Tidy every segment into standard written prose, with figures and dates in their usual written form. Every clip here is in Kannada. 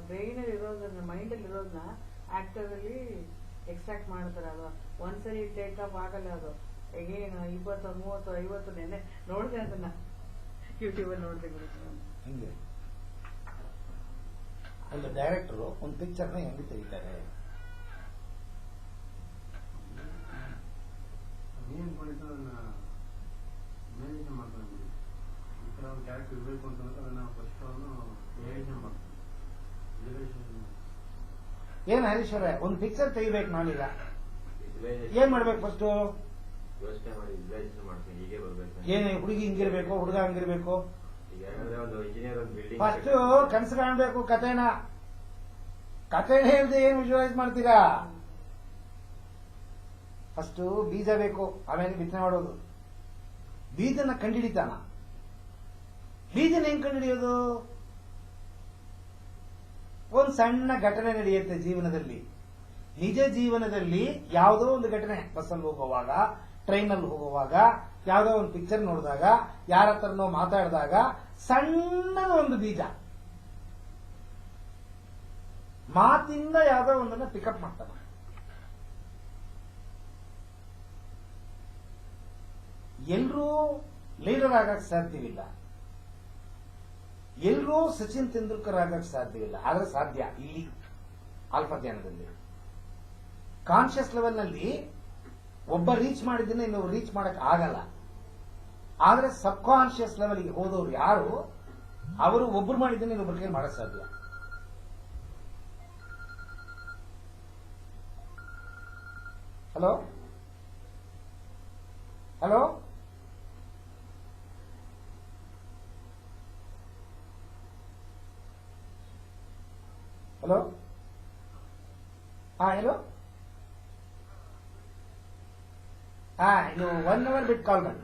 ಬ್ರೈನ್ ಇರೋದನ್ನ ಮೈಂಡಲ್ಲಿ ಇರೋದನ್ನ ಆಕ್ಟರಲ್ಲಿ ಎಕ್ಸ್ಟ್ರಾಕ್ಟ್ ಮಾಡ್ತಾರೆ. ಅದು ಒಂದ್ಸರಿ ಟೇಕ್ ಅಪ್ ಆಗಲ್ಲ. ಅದು ಏನು 20, 30, 50 ನೆನ್ನೆ ನೋಡಿದೆ, ಅದನ್ನ ಯೂಟ್ಯೂಬಲ್ಲಿ ನೋಡಿದೆ. ಹಿಂಗೆ ಒಂದು ಡೈರೆಕ್ಟರು ಒಂದು ಪಿಕ್ಚರ್ನ ಹೆಂಗೆ ತೆಗಿತಾರೆ? ಏನ್ ಕುಳಿತು ಅದನ್ನ ಇಮ್ಯಾಜಿನೇಷನ್ ಮಾಡ್ತಾರೆ. ಈ ಥರ ಒಂದು ಕ್ಯಾರೆಕ್ಟರ್ ಇರಬೇಕು ಅಂತಂದ್ರೆ ಅದನ್ನ ಫಸ್ಟ್ ಅವನು ಇಮ್ಯಾಜಿನೇಷನ್ ಮಾಡ್ತಾನೆ. ಏನ್ ಹರೀಶ್ವರ, ಒಂದು ಪಿಕ್ಚರ್ ತೆಗಿಬೇಕು ನಾನೀಗ, ಏನ್ ಮಾಡ್ಬೇಕು? ಫಸ್ಟ್ ಯೋಚನೆ ಮಾಡಿ ವಿಜುವಲೈಸೇಷನ್ ಮಾಡ್ತೀನಿ. ಹೀಗೆ ಬರ್ಬೇಕು, ಏನ್ ಹುಡುಗಿ ಹಿಂಗಿರ್ಬೇಕು, ಹುಡುಗ ಹಂಗಿರ್ಬೇಕು. ಈಗ ಒಂದು ಇಂಜಿನಿಯರ್ ಒಂದು ಬಿಲ್ಡಿಂಗ್ ಫಸ್ಟ್ ಕನಸು ಕಾಣ್ಬೇಕು. ಕಥೆನ ಹೇಳ್ದೆ ಏನ್ ವಿಜುವಲೈಸ್ ಮಾಡ್ತೀರಾ? ಫಸ್ಟ್ ಬೀಜ ಬೇಕು, ಆಮೇಲೆ ಬಿತ್ತನೆ ಮಾಡೋದು. ಬೀಜನ ಕಂಡುಹಿಡಿತಾನ. ಬೀಜನ ಹೆಂಗ್ ಕಂಡುಹಿಡಿಯೋದು? ಒಂದು ಸಣ್ಣ ಘಟನೆ ನಡೆಯುತ್ತೆ ಜೀವನದಲ್ಲಿ. ನಿಜ ಜೀವನದಲ್ಲಿ ಯಾವುದೋ ಒಂದು ಘಟನೆ, ಬಸ್ಸಲ್ಲಿ ಹೋಗುವಾಗ, ಟ್ರೈನಲ್ಲಿ ಹೋಗುವಾಗ, ಯಾವುದೋ ಒಂದು ಪಿಕ್ಚರ್ ನೋಡಿದಾಗ, ಯಾರ ಹತ್ರನೋ ಮಾತಾಡಿದಾಗ ಸಣ್ಣದ ಒಂದು ಬೀಜ, ಮಾತಿಂದ ಯಾವುದೋ ಒಂದನ್ನ ಪಿಕಪ್ ಮಾಡ್ತಾನೆ. ಎಲ್ಲರೂ ಲೀಡರ್ ಆಗಕ್ಕೆ ಸಾಧ್ಯವಿಲ್ಲ, ಎಲ್ಲರೂ ಸಚಿನ್ ತೆಂಡೂಲ್ಕರ್ ಆಗಕ್ಕೆ ಸಾಧ್ಯವಿಲ್ಲ. ಆದ್ರೆ ಸಾಧ್ಯ ಇಲ್ಲಿ ಆಲ್ಫಾ ಧ್ಯಾನದಲ್ಲಿ. ಕಾನ್ಶಿಯಸ್ ಲೆವೆಲ್ ನಲ್ಲಿ ಒಬ್ಬ ರೀಚ್ ಮಾಡಿದ್ದನ್ನ ಇನ್ನೊಬ್ರು ರೀಚ್ ಮಾಡಕ್ ಆಗಲ್ಲ. ಆದ್ರೆ ಸಬ್ ಕಾನ್ಶಿಯಸ್ ಲೆವೆಲ್ಗೆ ಹೋದವರು ಯಾರು, ಅವರು ಒಬ್ರು ಮಾಡಿದ್ದನ್ನ ಇನ್ನೊಬ್ರ ಕೈ ಮಾಡಕ್ ಸಾಧ್ಯ. ಹಲೋ ಹಲೋ ಹಲೋ ಹಲೋ ಇನ್ನು 1 hour ಬಿಟ್ಟು ಕಾಲ್ ಮಾಡಿ.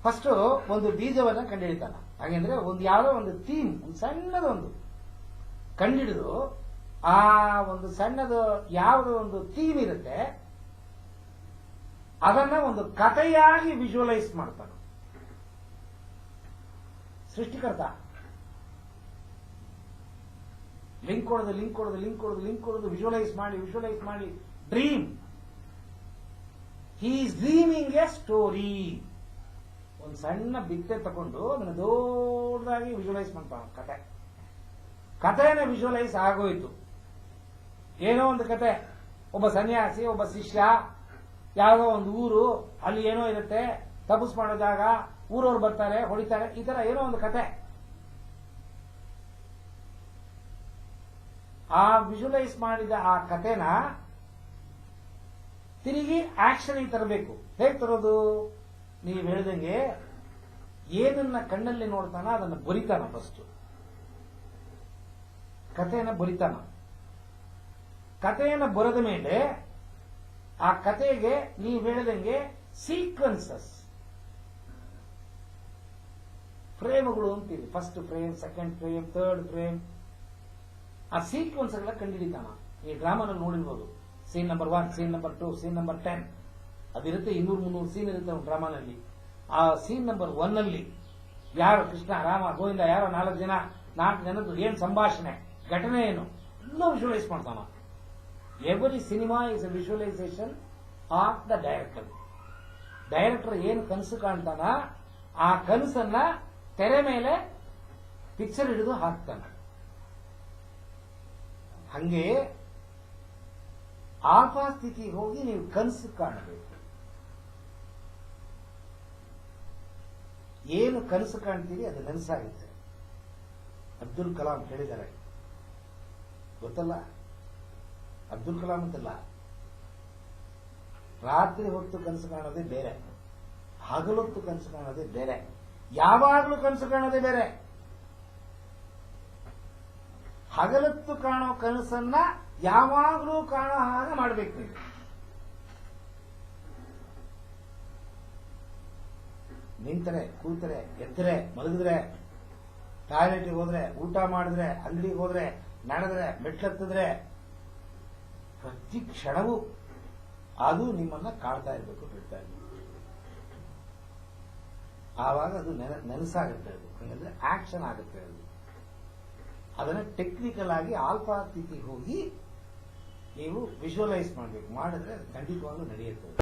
ಫಸ್ಟ್ ಒಂದು ಬೀಜವನ್ನ ಕಂಡುಹಿಡಿತಾನ. ಹಾಗೆಂದ್ರೆ ಒಂದು ಯಾವುದೋ ಒಂದು ಥೀಮ್, ಒಂದು ಸಣ್ಣದೊಂದು ಕಂಡುಹಿಡಿದು, ಆ ಒಂದು ಸಣ್ಣದು ಯಾವುದೋ ಒಂದು ಥೀಮ್ ಇರುತ್ತೆ, ಅದನ್ನ ಒಂದು ಕಥೆಯಾಗಿ ವಿಜುವಲೈಸ್ ಮಾಡ್ತಾನೆ ಸೃಷ್ಟಿಕರ್ತ. ಲಿಂಕ್ ಕೊಡೋದು, ವಿಜುವಲೈಸ್ ಮಾಡಿ dream. He is dreaming A story. ಒಂದು ಸಣ್ಣ ಬಿತ್ತೆ ತಗೊಂಡು ಅದನ್ನು ದೊಡ್ಡದಾಗಿ ವಿಜುವಲೈಸ್ ಮಾಡ್ತಾನೆ. ಕಥೆನ ವಿಜುವಲೈಸ್ ಆಗೋಯ್ತು. ಏನೋ ಒಂದು ಕತೆ, ಒಬ್ಬ ಸನ್ಯಾಸಿ, ಒಬ್ಬ ಶಿಷ್ಯ, ಯಾವುದೋ ಒಂದು ಊರು, ಅಲ್ಲಿ ಏನೋ ಇರುತ್ತೆ, ತಪಸ್ ಮಾಡೋ ಜಾಗ, ಊರವ್ರು ಬರ್ತಾರೆ, ಹೊಡಿತಾರೆ, ಈ ತರ ಏನೋ ಒಂದು ಕತೆ. ಆ ವಿಜುವಲೈಸ್ ಮಾಡಿದ ಆ ಕಥೆನ ತಿರುಗಿ ಆಕ್ಷನ್ ತರಬೇಕು. ಹೇಗೆ ತರೋದು? ನೀವು ಹೇಳಿದಂಗೆ ಏನನ್ನ ಕಣ್ಣಲ್ಲಿ ನೋಡ್ತಾನ ಅದನ್ನ ಬರಿತಾನ. ಫಸ್ಟ್ ಕಥೆಯನ್ನ ಬರಿತಾನ. ಕಥೆಯನ್ನು ಬರೆದ ಮೇಲೆ ಆ ಕಥೆಗೆ ನೀವು ಹೇಳಿದಂಗೆ ಸೀಕ್ವೆನ್ಸಸ್, ಫ್ರೇಮ್ಗಳು ಅಂತೀವಿ. First frame, second frame, third frame. ಆ ಸೀಕ್ವೆನ್ಸ್ ಎಲ್ಲ ಕಂಡುಹಿಡಿತಾನ. ಈ ಡ್ರಾಮಾನಲ್ಲಿ ನೋಡಿರ್ಬೋದು, scene number 1, scene number 2, scene number 10 ಅದಿರುತ್ತೆ. 200-300 ಸೀನ್ ಇರುತ್ತೆ ಒಂದು ಡ್ರಾಮಾನಲ್ಲಿ. ಆ ಸೀನ್ ನಂಬರ್ 1 ನಲ್ಲಿ ಯಾರು ಕೃಷ್ಣ, ರಾಮ, ಗೋವಿಂದ, ಯಾರೋ 4 ಜನದ್ದು ಏನ್ ಸಂಭಾಷಣೆ, ಘಟನೆ ಏನು, ಎಲ್ಲ ವಿಜುವಲೈಸ್ ಮಾಡ್ತಾನ. Every cinema is A visualisation of the director. Director ಏನು ಕನಸು ಕಾಣ್ತಾನ, ಆ ಕನಸನ್ನ ತೆರೆ ಮೇಲೆ ಪಿಕ್ಚರ್ ಹಿಡಿದು ಹಾಕ್ತಾನೆ. ಹಂಗೆ ಆಲ್ಫಾ ಸ್ಥಿತಿಗೆ ಹೋಗಿ ನೀವು ಕನಸು ಕಾಣಬೇಕು. ಏನು ಕನಸು ಕಾಣ್ತೀವಿ ಅದು ನನಸಾಗುತ್ತೆ. ಅಬ್ದುಲ್ ಕಲಾಂ ಹೇಳಿದ್ದಾರೆ, ಗೊತ್ತಲ್ಲ? ಅಬ್ದುಲ್ ಕಲಾಂ ಅಂತಲ್ಲ, ರಾತ್ರಿ ಹೊತ್ತು ಕನಸು ಕಾಣೋದೇ ಬೇರೆ, ಹಗಲೊತ್ತು ಕನಸು ಕಾಣೋದೇ ಬೇರೆ, ಯಾವಾಗಲೂ ಕನಸು ಕಾಣೋದೇ ಬೇರೆ. ಹಗಲತ್ತು ಕಾಣೋ ಕನಸನ್ನ ಯಾವಾಗಲೂ ಕಾಣೋ ಹಾಗೆ ಮಾಡ್ಬೇಕು ನೀವು. ನಿಂತರೆ, ಕೂತರೆ, ಎದ್ದರೆ, ಮಲಗಿದ್ರೆ, ಟಾಯ್ಲೆಟ್ಗೆ ಹೋದ್ರೆ, ಊಟ ಮಾಡಿದ್ರೆ, ಅಂಗಡಿಗೆ ಹೋದ್ರೆ, ನಡೆದ್ರೆ, ಮೆಟ್ಲತ್ತಿದ್ರೆ, ಪ್ರತಿ ಕ್ಷಣವೂ ಅದು ನಿಮ್ಮನ್ನ ಕಾಡ್ತಾ ಇರಬೇಕು, ಬಿಡ್ತಾ ಇರಬೇಕು. ಆವಾಗ ಅದು ನೆನಸಾಗುತ್ತೆ. ಅದು ಹಂಗಂದ್ರೆ ಆಕ್ಷನ್ ಆಗುತ್ತೆ. ಅದು ಅದನ್ನ ಟೆಕ್ನಿಕಲ್ ಆಗಿ ಆಲ್ಫಾ ಸ್ಥಿತಿಗೆ ಹೋಗಿ ನೀವು ವಿಜುವಲೈಸ್ ಮಾಡಬೇಕು. ಮಾಡಿದ್ರೆ ಅದು ಖಂಡಿತವಾಗ್ಲೂ ನಡೆಯುತ್ತೆ.